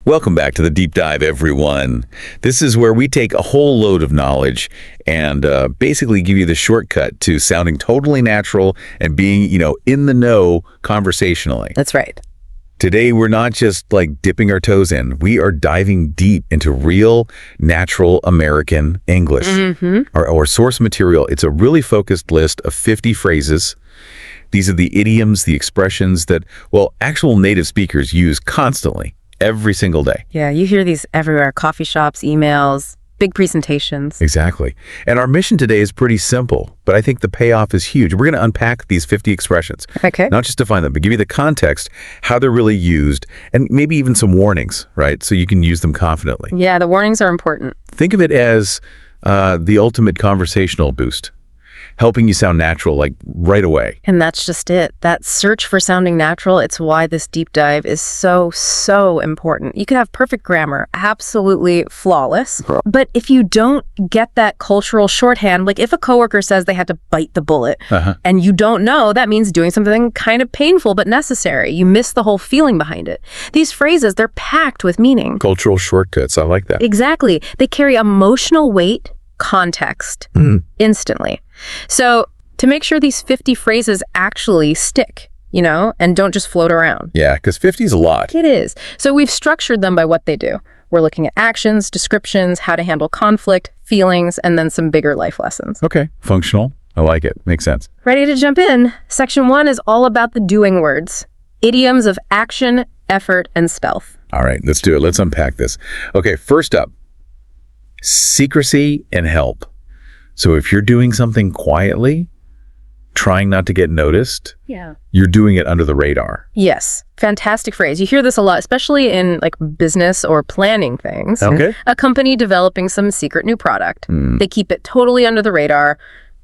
Welcome back to the Deep Dive, everyone. This is where we take a whole load of knowledge and basically give you the shortcut to sounding totally natural and being, in the know conversationally. That's right. Today, we're not just like dipping our toes in. We are diving deep into real, natural American English. Our source material, it's a really focused list of 50 phrases. These are the idioms, the expressions that, actual native speakers use constantly. Every single day. Yeah, you hear these everywhere. Coffee shops, emails, big presentations. Exactly. And our mission today is pretty simple, but I think the payoff is huge. We're going to unpack these 50 expressions. Okay. Not just define them, but give you the context, how they're really used, and maybe even some warnings, right? So you can use them confidently. Yeah, the warnings are important. Think of it as the ultimate conversational boost, helping you sound natural, like right away. And that's just it. That search for sounding natural, it's why this deep dive is so important. You could have perfect grammar, absolutely flawless. But if you don't get that cultural shorthand, like if a coworker says they had to bite the bullet and you don't know, that means doing something kind of painful but necessary. You miss the whole feeling behind it. These phrases, they're packed with meaning. Cultural shortcuts, I like that. Exactly. They carry emotional weight, context, instantly. So to make sure these 50 phrases actually stick, and don't just float around. Yeah, because 50 is a lot. It is. So we've structured them by what they do. We're looking at actions, descriptions, how to handle conflict, feelings, and then some bigger life lessons. Okay, functional. I like it. Makes sense. Ready to jump in? Section 1 is all about the doing words. Idioms of action, effort, and stealth. All right, let's do it. Let's unpack this. Okay, first up, secrecy and help. So if you're doing something quietly, trying not to get noticed, you're doing it under the radar. Yes. Fantastic phrase. You hear this a lot, especially in like business or planning things. Okay. A company developing some secret new product. They keep it totally under the radar.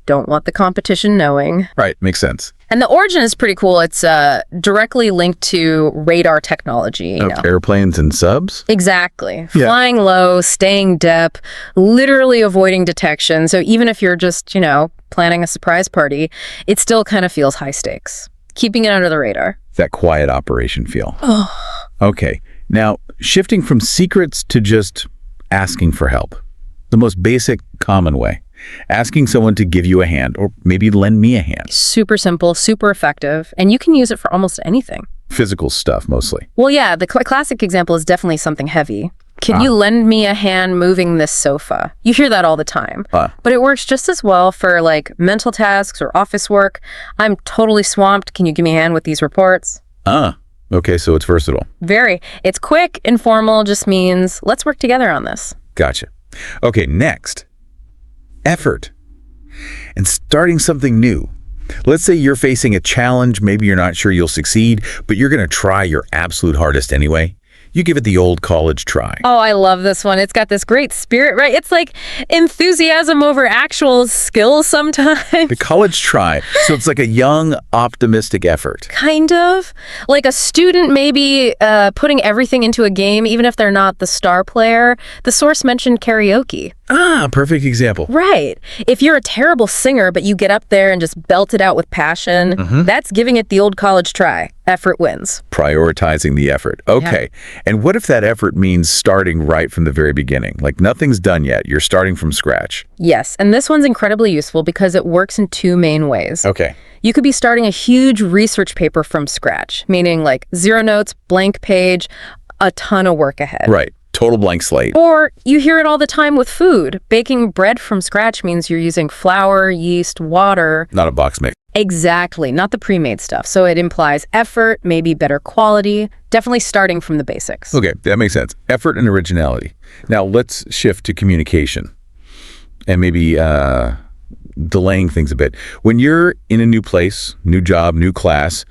Don't want the competition knowing. Right. Makes sense. And the origin is pretty cool. It's directly linked to radar technology. You know. Airplanes and subs? Exactly. Flying low, staying depth, literally avoiding detection. So even if you're just, planning a surprise party, it still kind of feels high stakes. Keeping it under the radar. That quiet operation feel. Okay. Now, shifting from secrets to just asking for help. The most basic, common way. Asking someone to give you a hand, or maybe lend me a hand. Super simple, super effective, and you can use it for almost anything. Physical stuff, mostly. Well, yeah, the classic example is definitely something heavy. Can you lend me a hand moving this sofa? You hear that all the time. But it works just as well for like mental tasks or office work. I'm totally swamped. Can you give me a hand with these reports? Okay, so it's versatile. Very. It's quick, informal, just means let's work together on this. Gotcha. Okay, next. Effort and starting something new. Let's say you're facing a challenge. Maybe you're not sure you'll succeed, but you're going to try your absolute hardest anyway. You give it the old college try. Oh, I love this one. It's got this great spirit, right? It's like enthusiasm over actual skills sometimes. The college try. So it's like a young, optimistic effort. Kind of. Like a student maybe putting everything into a game, even if they're not the star player. The source mentioned karaoke. Perfect example. Right. If you're a terrible singer, but you get up there and just belt it out with passion, that's giving it the old college try. Effort wins. Prioritizing the effort. Okay. Yeah. And what if that effort means starting right from the very beginning? Like nothing's done yet. You're starting from scratch. Yes. And this one's incredibly useful because it works in two main ways. Okay. You could be starting a huge research paper from scratch, meaning like 0 notes, blank page, a ton of work ahead. Right. Total blank slate. Or you hear it all the time with food. Baking bread from scratch means you're using flour, yeast, water. Not a box mix. Exactly. Not the pre-made stuff. So it implies effort, maybe better quality, definitely starting from the basics. Okay, that makes sense. Effort and originality. Now let's shift to communication and maybe delaying things a bit. When you're in a new place, new job, new class,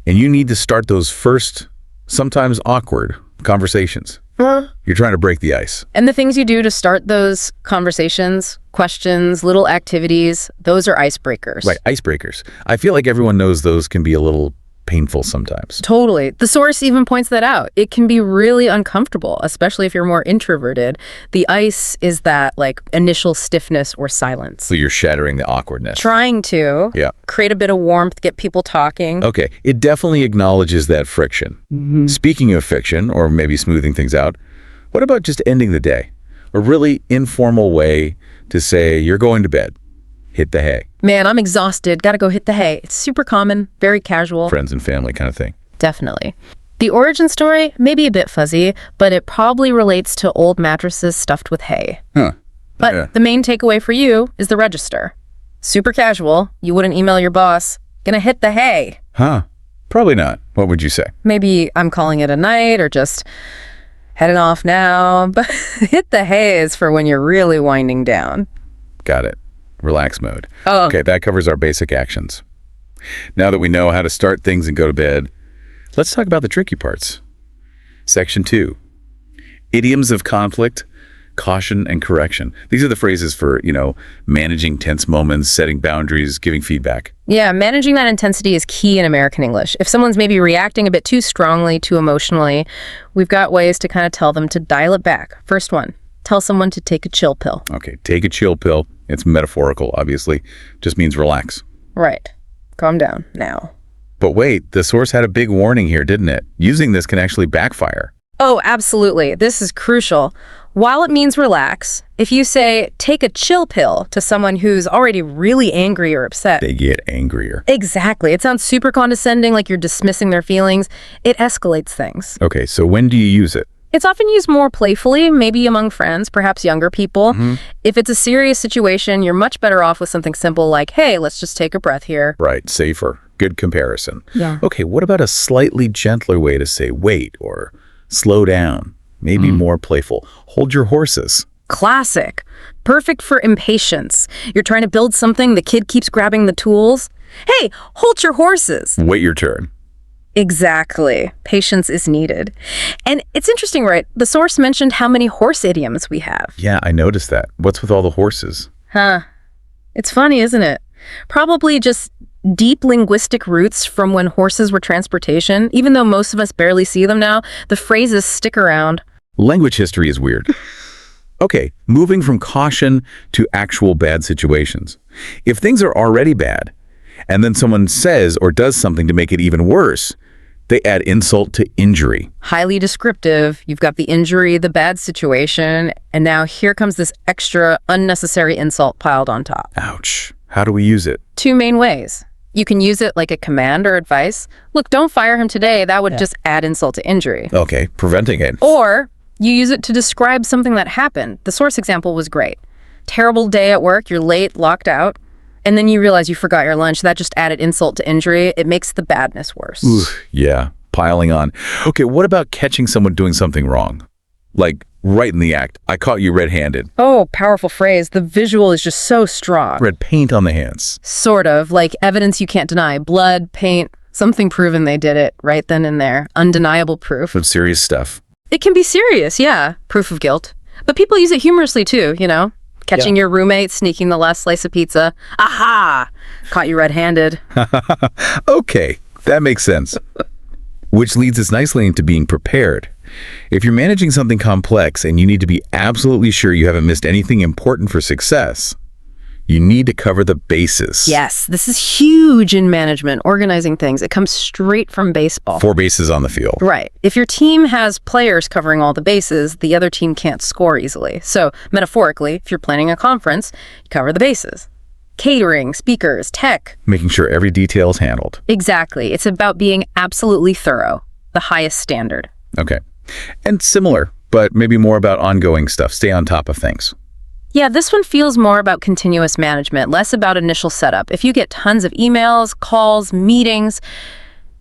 and you need to start those first, sometimes awkward conversations. You're trying to break the ice. And the things you do to start those conversations, questions, little activities, those are icebreakers. Right, icebreakers. I feel like everyone knows those can be a little painful sometimes. Totally. The source even points that out. It can be really uncomfortable, especially if you're more introverted. The ice is that like initial stiffness or silence. So you're shattering the awkwardness. Trying to Yeah. create a bit of warmth, get people talking. Okay, it definitely acknowledges that friction. Speaking of friction, or maybe smoothing things out, what about just ending the day? A really informal way to say, you're going to bed. Hit the hay. Man, I'm exhausted. Gotta go hit the hay. It's super common, very casual. Friends and family kind of thing. Definitely. The origin story may be a bit fuzzy, but it probably relates to old mattresses stuffed with hay. Huh. But Yeah. the main takeaway for you is the register. Super casual. You wouldn't email your boss, gonna hit the hay. Huh. Probably not. What would you say? Maybe I'm calling it a night or just heading off now. But hit the hay is for when you're really winding down. Got it. Relax mode. Oh. Okay, that covers our basic actions. Now that we know how to start things and go to bed, let's talk about the tricky parts. Section 2. Idioms of conflict, caution, and correction. These are the phrases for, managing tense moments, setting boundaries, giving feedback. Yeah, managing that intensity is key in American English. If someone's maybe reacting a bit too strongly, too emotionally, we've got ways to kind of tell them to dial it back. First one, tell someone to take a chill pill. Okay, take a chill pill. It's metaphorical, obviously. Just means relax. Right. Calm down now. But wait, the source had a big warning here, didn't it? Using this can actually backfire. Oh, absolutely. This is crucial. While it means relax, if you say, take a chill pill to someone who's already really angry or upset. They get angrier. Exactly. It sounds super condescending, like you're dismissing their feelings. It escalates things. Okay, so when do you use it? It's often used more playfully, maybe among friends, perhaps younger people. If it's a serious situation, you're much better off with something simple like, hey, let's just take a breath here. Right, safer. Good comparison. Yeah. Okay, what about a slightly gentler way to say wait or slow down? Maybe more playful. Hold your horses. Classic. Perfect for impatience. You're trying to build something, the kid keeps grabbing the tools. Hey, hold your horses. Wait your turn. Exactly. Patience is needed. And it's interesting, right? The source mentioned how many horse idioms we have. Yeah, I noticed that. What's with all the horses? Huh. It's funny, isn't it? Probably just deep linguistic roots from when horses were transportation. Even though most of us barely see them now, the phrases stick around. Language history is weird. Okay, moving from caution to actual bad situations. If things are already bad, and then someone says or does something to make it even worse, they add insult to injury. Highly descriptive. You've got the injury, the bad situation, and now here comes this extra unnecessary insult piled on top. Ouch. How do we use it? Two main ways. You can use it like a command or advice. Look, don't fire him today. That would just add insult to injury. Okay, preventing it. Or you use it to describe something that happened. The source example was great. Terrible day at work, you're late, locked out, and then you realize you forgot your lunch. That just added insult to injury. It makes the badness worse. Ooh, yeah, piling on. Okay, what about catching someone doing something wrong? Like, right in the act, I caught you red-handed. Oh, powerful phrase. The visual is just so strong. Red paint on the hands. Sort of, like evidence you can't deny. Blood, paint, something proven they did it right then and there. Undeniable proof. Of serious stuff. It can be serious, yeah. Proof of guilt. But people use it humorously too, Catching your roommate sneaking the last slice of pizza. Aha! Caught you red-handed. Okay, that makes sense. Which leads us nicely into being prepared. If you're managing something complex and you need to be absolutely sure you haven't missed anything important for success, you need to cover the bases. Yes, this is huge in management, organizing things. It comes straight from baseball. 4 bases on the field. Right. If your team has players covering all the bases, the other team can't score easily. So, metaphorically, if you're planning a conference, you cover the bases. Catering, speakers, tech. Making sure every detail is handled. Exactly. It's about being absolutely thorough, the highest standard. Okay. And similar, but maybe more about ongoing stuff. Stay on top of things. Yeah, this one feels more about continuous management, less about initial setup. If you get tons of emails, calls, meetings,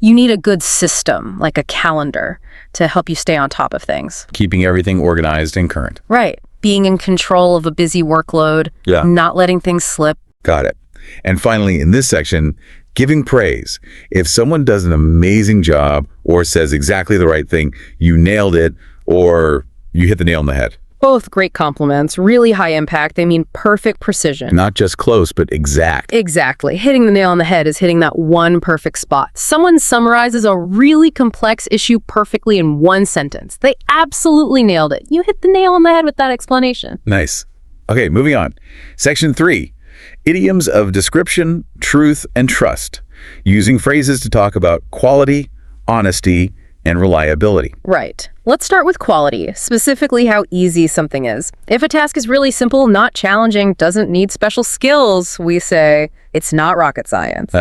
you need a good system, like a calendar, to help you stay on top of things. Keeping everything organized and current. Right. Being in control of a busy workload, not letting things slip. Got it. And finally, in this section, giving praise. If someone does an amazing job or says exactly the right thing, you nailed it, or you hit the nail on the head. Both great compliments, really high impact. They mean perfect precision. Not just close, but exact. Exactly. Hitting the nail on the head is hitting that one perfect spot. Someone summarizes a really complex issue perfectly in one sentence. They absolutely nailed it. You hit the nail on the head with that explanation. Nice. Okay, moving on. Section 3, idioms of description, truth, and trust, using phrases to talk about quality, honesty, and reliability. Right. Let's start with quality, specifically how easy something is. If a task is really simple, not challenging, doesn't need special skills, we say it's not rocket science.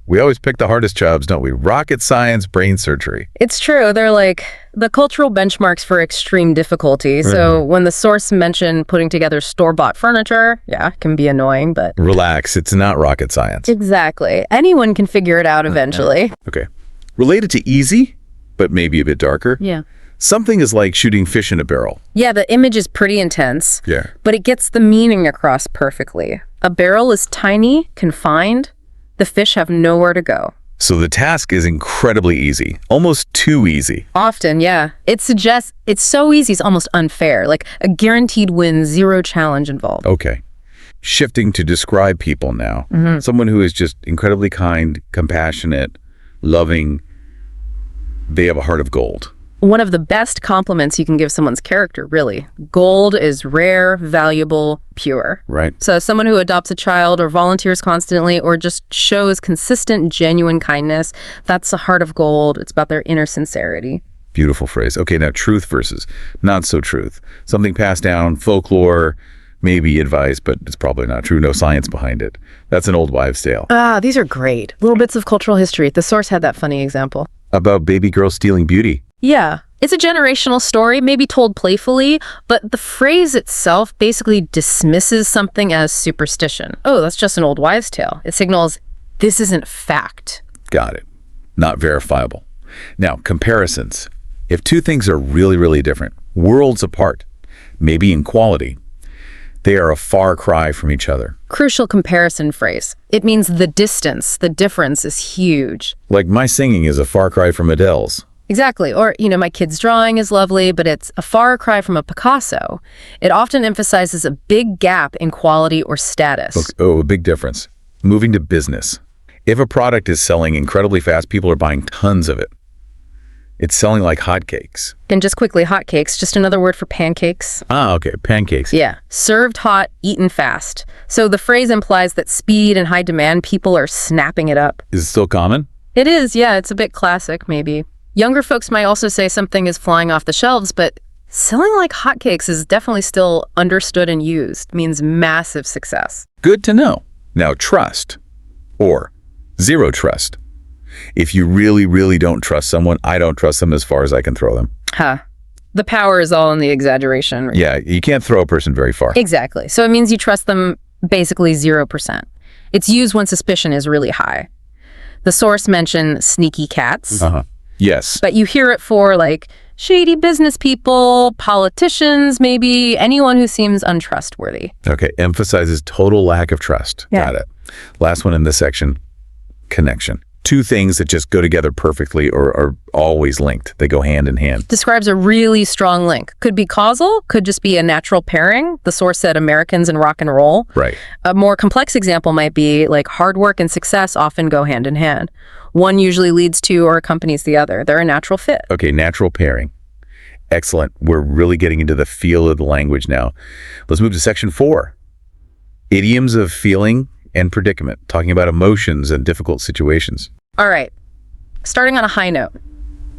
We always pick the hardest jobs, don't we? Rocket science, brain surgery. It's true. They're like the cultural benchmarks for extreme difficulty. So when the source mentioned putting together store-bought furniture, yeah, it can be annoying, but... Relax, it's not rocket science. Exactly. Anyone can figure it out eventually. Okay. Related to easy, but maybe a bit darker. Yeah. Something is like shooting fish in a barrel. Yeah, the image is pretty intense. Yeah. But it gets the meaning across perfectly. A barrel is tiny, confined. The fish have nowhere to go. So the task is incredibly easy, almost too easy. Often, yeah. It suggests it's so easy it's almost unfair, like a guaranteed win, zero challenge involved. Okay. Shifting to describe people now. Someone who is just incredibly kind, compassionate, loving. They have a heart of gold. One of the best compliments you can give someone's character, really. Gold is rare, valuable, pure. Right. So someone who adopts a child or volunteers constantly or just shows consistent, genuine kindness, that's a heart of gold. It's about their inner sincerity. Beautiful phrase. Okay, now truth versus not so truth. Something passed down, folklore, maybe advice, but it's probably not true. No science behind it. That's an old wives' tale. These are great. Little bits of cultural history. The source had that funny example. About baby girls stealing beauty. Yeah. It's a generational story, maybe told playfully, but the phrase itself basically dismisses something as superstition. Oh, that's just an old wives' tale. It signals this isn't fact. Got it. Not verifiable. Now, comparisons. If two things are really, really different, worlds apart, maybe in quality, they are a far cry from each other. Crucial comparison phrase. It means the distance, the difference is huge. Like my singing is a far cry from Adele's. Exactly. Or, my kid's drawing is lovely, but it's a far cry from a Picasso. It often emphasizes a big gap in quality or status. Okay. Oh, a big difference. Moving to business. If a product is selling incredibly fast, people are buying tons of it. It's selling like hotcakes. And just quickly, hotcakes, just another word for pancakes. Okay, pancakes. Yeah, served hot, eaten fast. So the phrase implies that speed and high demand, people are snapping it up. Is it still common? It is, yeah, it's a bit classic, maybe. Younger folks might also say something is flying off the shelves, but selling like hotcakes is definitely still understood and used, means massive success. Good to know. Now, trust or zero trust. If you really, really don't trust someone, I don't trust them as far as I can throw them. The power is all in the exaggeration. Right? Yeah, you can't throw a person very far. Exactly. So it means you trust them basically 0%. It's used when suspicion is really high. The source mentioned sneaky cats. Yes. But you hear it for like shady business people, politicians, maybe anyone who seems untrustworthy. Okay, emphasizes total lack of trust. Yeah. Got it. Last one in this section, connection. Two things that just go together perfectly or are always linked. They go hand in hand. Describes a really strong link. Could be causal, could just be a natural pairing. The source said Americans and rock and roll. Right. A more complex example might be like hard work and success often go hand in hand. One usually leads to or accompanies the other. They're a natural fit. Okay, natural pairing. Excellent. We're really getting into the feel of the language now. Let's move to section 4. Idioms of feeling and predicament, talking about emotions and difficult situations. All right. Starting on a high note.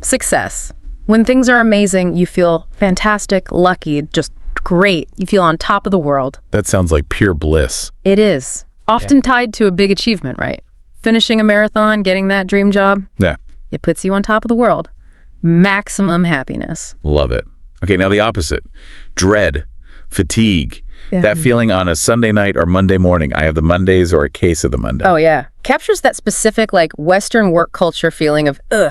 Success. When things are amazing, you feel fantastic, lucky, just great. You feel on top of the world. That sounds like pure bliss. It is. Often tied to a big achievement, right? Finishing a marathon, getting that dream job. Yeah. It puts you on top of the world. Maximum happiness. Love it. Okay, now the opposite. Dread, fatigue. Yeah. That feeling on a Sunday night or Monday morning. I have the Mondays or a case of the Monday. Oh, yeah. Captures that specific, like, Western work culture feeling of, ugh,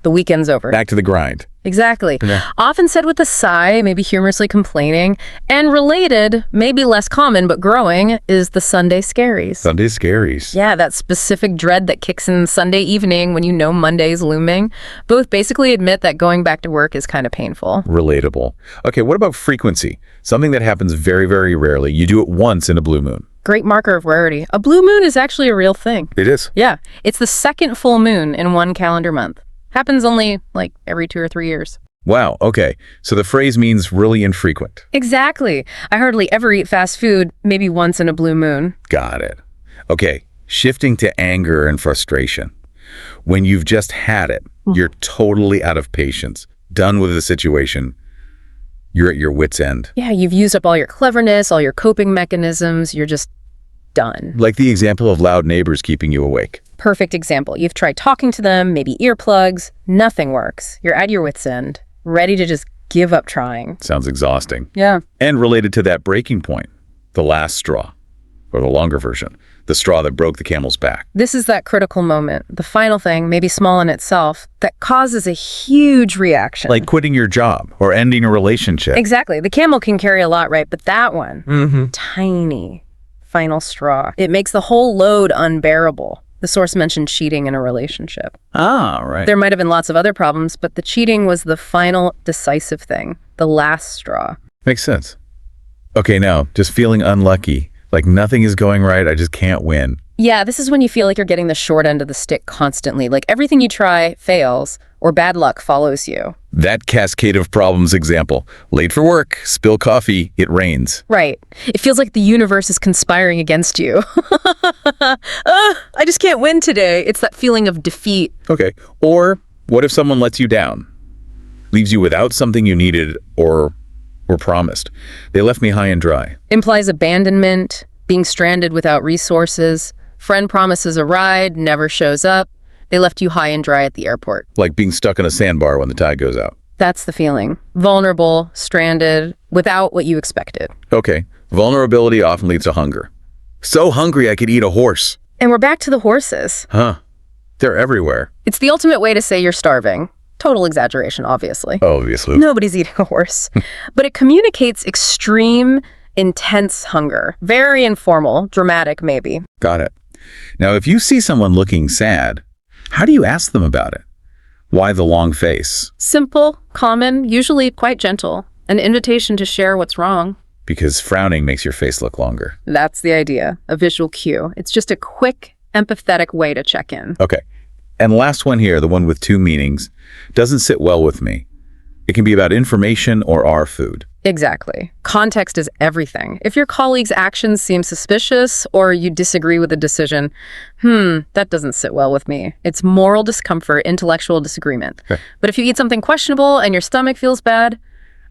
the weekend's over. Back to the grind. Exactly. Yeah. Often said with a sigh, maybe humorously complaining. And related, maybe less common but growing, is the Sunday scaries. Sunday scaries. Yeah, that specific dread that kicks in Sunday evening when you know Monday's looming. Both basically admit that going back to work is kind of painful. Relatable. Okay, what about frequency? Something that happens very, very rarely. You do it once in a blue moon. Great marker of rarity. A blue moon is actually a real thing. It is. Yeah, it's the second full moon in one calendar month. Happens only like every 2 or 3 years. Wow, okay. So the phrase means really infrequent. Exactly. I hardly ever eat fast food, maybe once in a blue moon. Got it. Okay, shifting to anger and frustration. When you've just had it, you're totally out of patience, done with the situation. You're at your wit's end. Yeah, you've used up all your cleverness, all your coping mechanisms. You're just done. Like the example of loud neighbors keeping you awake. Perfect example. You've tried talking to them, maybe earplugs. Nothing works. You're at your wit's end, ready to just give up trying. Sounds exhausting. Yeah. And related to that breaking point, the last straw, or the longer version, the straw that broke the camel's back. This is that critical moment, the final thing, maybe small in itself, that causes a huge reaction. Like quitting your job or ending a relationship. Exactly. The camel can carry a lot, right? But that one, tiny, final straw. It makes the whole load unbearable. The source mentioned cheating in a relationship. Ah, right. There might have been lots of other problems, but the cheating was the final decisive thing, the last straw. Makes sense. Okay, now, just feeling unlucky, like nothing is going right, I just can't win. Yeah, this is when you feel like you're getting the short end of the stick constantly. Like everything you try fails, or bad luck follows you. That cascade of problems example. Late for work, spill coffee, it rains. Right. It feels like the universe is conspiring against you. I just can't win today. It's that feeling of defeat. Okay, or what if someone lets you down? Leaves you without something you needed or were promised. They left me high and dry. Implies abandonment, being stranded without resources. Friend promises a ride, never shows up. They left you high and dry at the airport. Like being stuck in a sandbar when the tide goes out. That's the feeling. Vulnerable, stranded, without what you expected. Okay, vulnerability often leads to hunger. So hungry I could eat a horse. And we're back to the horses. Huh. They're everywhere. It's the ultimate way to say you're starving. Total exaggeration, obviously. Obviously. Nobody's eating a horse. But it communicates extreme, intense hunger. Very informal, dramatic maybe. Got it. Now, if you see someone looking sad, how do you ask them about it? Why the long face? Simple, common, usually quite gentle. An invitation to share what's wrong. Because frowning makes your face look longer. That's the idea, a visual cue. It's just a quick, empathetic way to check in. Okay. And last one here, the one with two meanings, doesn't sit well with me. It can be about information or our food. Exactly. Context is everything. If your colleague's actions seem suspicious or you disagree with a decision, that doesn't sit well with me. It's moral discomfort, intellectual disagreement. Okay. But if you eat something questionable and your stomach feels bad,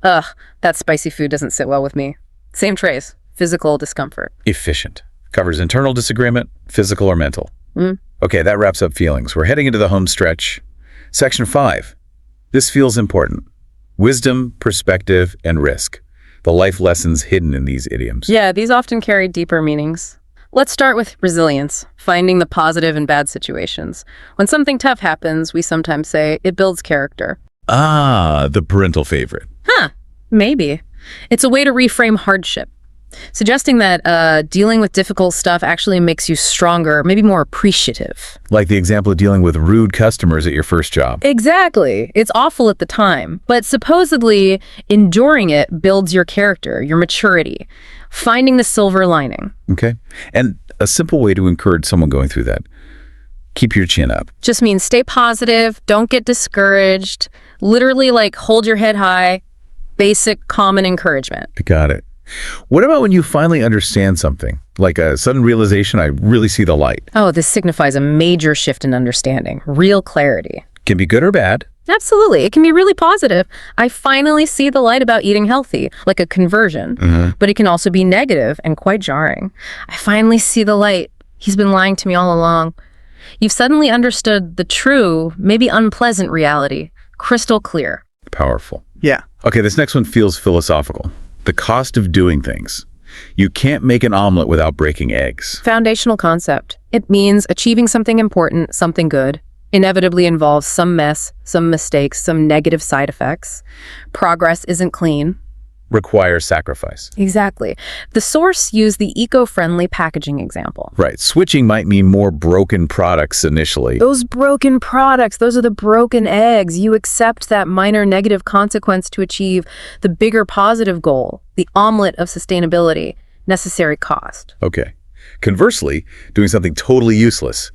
that spicy food doesn't sit well with me. Same trace, physical discomfort. Efficient. Covers internal disagreement, physical or mental. Okay, that wraps up feelings. We're heading into the home stretch. Section 5. This feels important. Wisdom, perspective, and risk. The life lessons hidden in these idioms. Yeah, these often carry deeper meanings. Let's start with resilience, finding the positive in bad situations. When something tough happens, we sometimes say it builds character. Ah, the parental favorite. Maybe. It's a way to reframe hardship, suggesting that dealing with difficult stuff actually makes you stronger, maybe more appreciative. Like the example of dealing with rude customers at your first job. Exactly. It's awful at the time, but supposedly enduring it builds your character, your maturity, finding the silver lining. Okay. And a simple way to encourage someone going through that. Keep your chin up. Just means stay positive, don't get discouraged, literally like hold your head high, basic common encouragement. Got it. What about when you finally understand something? Like a sudden realization, I really see the light. Oh, this signifies a major shift in understanding, real clarity. Can be good or bad. Absolutely. It can be really positive. I finally see the light about eating healthy, like a conversion. But it can also be negative and quite jarring. I finally see the light. He's been lying to me all along. You've suddenly understood the true, maybe unpleasant reality, crystal clear. Powerful. Yeah. Okay, this next one feels philosophical. The cost of doing things. You can't make an omelet without breaking eggs. Foundational concept. It means achieving something important, something good, inevitably involves some mess, some mistakes, some negative side effects. Progress isn't clean. Requires sacrifice. Exactly. The source used the eco-friendly packaging example. Right. Switching might mean more broken products initially. Those broken products, those are the broken eggs. You accept that minor negative consequence to achieve the bigger positive goal, the omelet of sustainability, necessary cost. Okay. Conversely, doing something totally useless.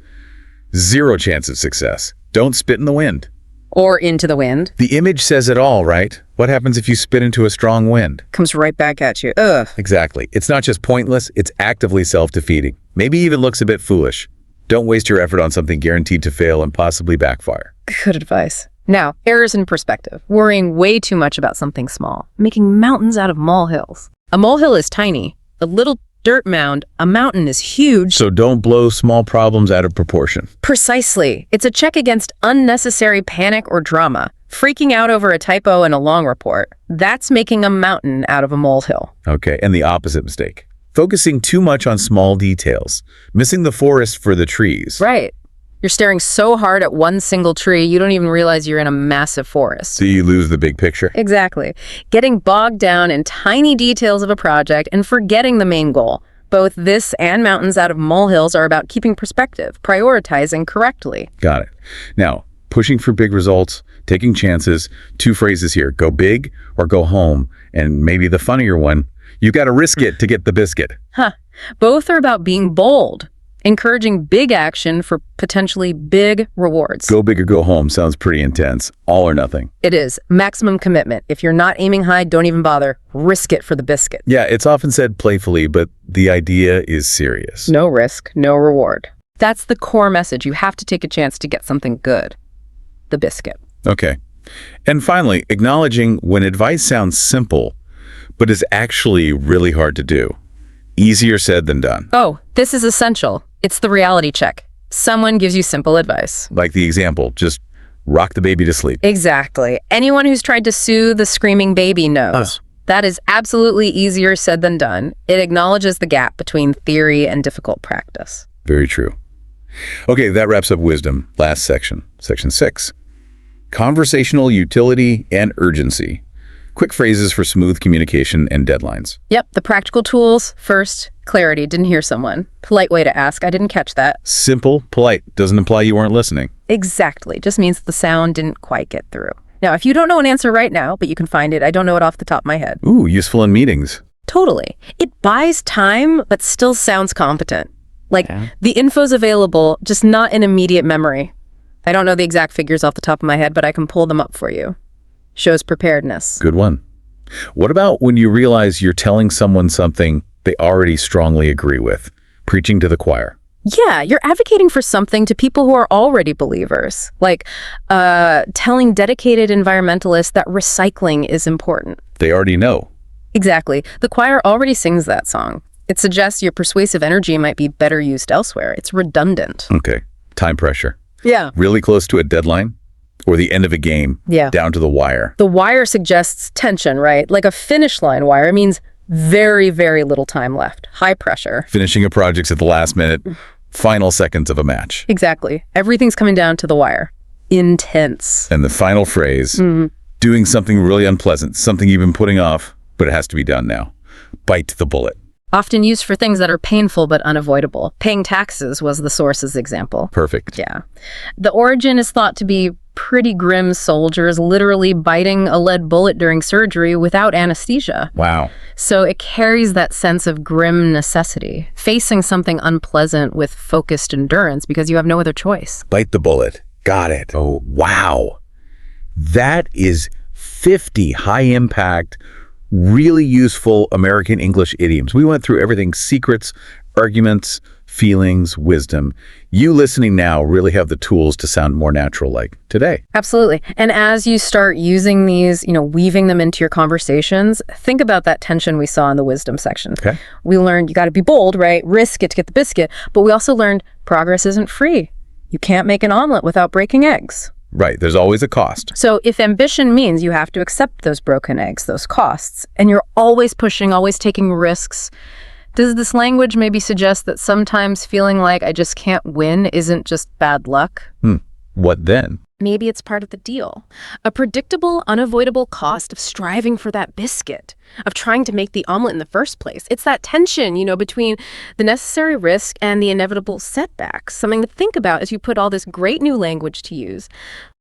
Zero chance of success. Don't spit in the wind. Or into the wind. The image says it all, right? What happens if you spit into a strong wind? Comes right back at you. Ugh. Exactly. It's not just pointless, it's actively self-defeating. Maybe even looks a bit foolish. Don't waste your effort on something guaranteed to fail and possibly backfire. Good advice. Now, errors in perspective. Worrying way too much about something small. Making mountains out of molehills. A molehill is tiny. A little dirt mound. A mountain is huge. So don't blow small problems out of proportion. Precisely. It's a check against unnecessary panic or drama. Freaking out over a typo in a long report. That's making a mountain out of a molehill. Okay, and the opposite mistake. Focusing too much on small details. Missing the forest for the trees. Right. You're staring so hard at one single tree, you don't even realize you're in a massive forest. So you lose the big picture. Exactly. Getting bogged down in tiny details of a project and forgetting the main goal. Both this and mountains out of molehills are about keeping perspective, prioritizing correctly. Got it. Now, pushing for big results, taking chances, 2 phrases here, go big or go home, and maybe the funnier one, you got to risk it to get the biscuit. Both are about being bold, encouraging big action for potentially big rewards. Go big or go home sounds pretty intense. All or nothing. It is. Maximum commitment. If you're not aiming high, don't even bother. Risk it for the biscuit. Yeah, it's often said playfully, but the idea is serious. No risk, no reward. That's the core message. You have to take a chance to get something good. The biscuit. Okay. And finally, acknowledging when advice sounds simple, but is actually really hard to do. Easier said than done. Oh, this is essential. It's the reality check. Someone gives you simple advice. Like the example, just rock the baby to sleep. Exactly. Anyone who's tried to soothe the screaming baby knows. That is absolutely easier said than done. It acknowledges the gap between theory and difficult practice. Very true. Okay, that wraps up wisdom. Last section, section 6. Conversational utility and urgency. Quick phrases for smooth communication and deadlines. Yep, the practical tools. First, clarity. Didn't hear someone. Polite way to ask. I didn't catch that. Simple, polite. Doesn't imply you weren't listening. Exactly. Just means the sound didn't quite get through. Now, if you don't know an answer right now, but you can find it, I don't know it off the top of my head. Ooh, useful in meetings. Totally. It buys time, but still sounds competent. Like, the info's available, just not in immediate memory. I don't know the exact figures off the top of my head, but I can pull them up for you. Shows preparedness. Good one. What about when you realize you're telling someone something they already strongly agree with? Preaching to the choir. Yeah, you're advocating for something to people who are already believers. Like telling dedicated environmentalists that recycling is important. They already know. Exactly. The choir already sings that song. It suggests your persuasive energy might be better used elsewhere. It's redundant. Okay. Time pressure. Yeah. Really close to a deadline? Or the end of a game, down to the wire. The wire suggests tension, right? Like a finish line wire. It means very, very little time left. High pressure. Finishing a project at the last minute, final seconds of a match. Exactly. Everything's coming down to the wire. Intense. And the final phrase, doing something really unpleasant, something you've been putting off, but it has to be done now. Bite the bullet. Often used for things that are painful but unavoidable. Paying taxes was the source's example. Perfect. Yeah. The origin is thought to be pretty grim soldiers literally biting a lead bullet during surgery without anesthesia. Wow. So it carries that sense of grim necessity, facing something unpleasant with focused endurance because you have no other choice. Bite the bullet. Got it. Oh, wow. That is 50 high-impact, really useful American English idioms. We went through everything: secrets, arguments, feelings, wisdom. You listening now really have the tools to sound more natural like today. Absolutely. And as you start using these, weaving them into your conversations, think about that tension we saw in the wisdom section. Okay. We learned you got to be bold, right? Risk it to get the biscuit. But we also learned progress isn't free. You can't make an omelet without breaking eggs. Right. There's always a cost. So if ambition means you have to accept those broken eggs, those costs, and you're always pushing, always taking risks, does this language maybe suggest that sometimes feeling like I just can't win isn't just bad luck? What then? Maybe it's part of the deal. A predictable, unavoidable cost of striving for that biscuit, of trying to make the omelet in the first place. It's that tension, between the necessary risk and the inevitable setbacks. Something to think about as you put all this great new language to use.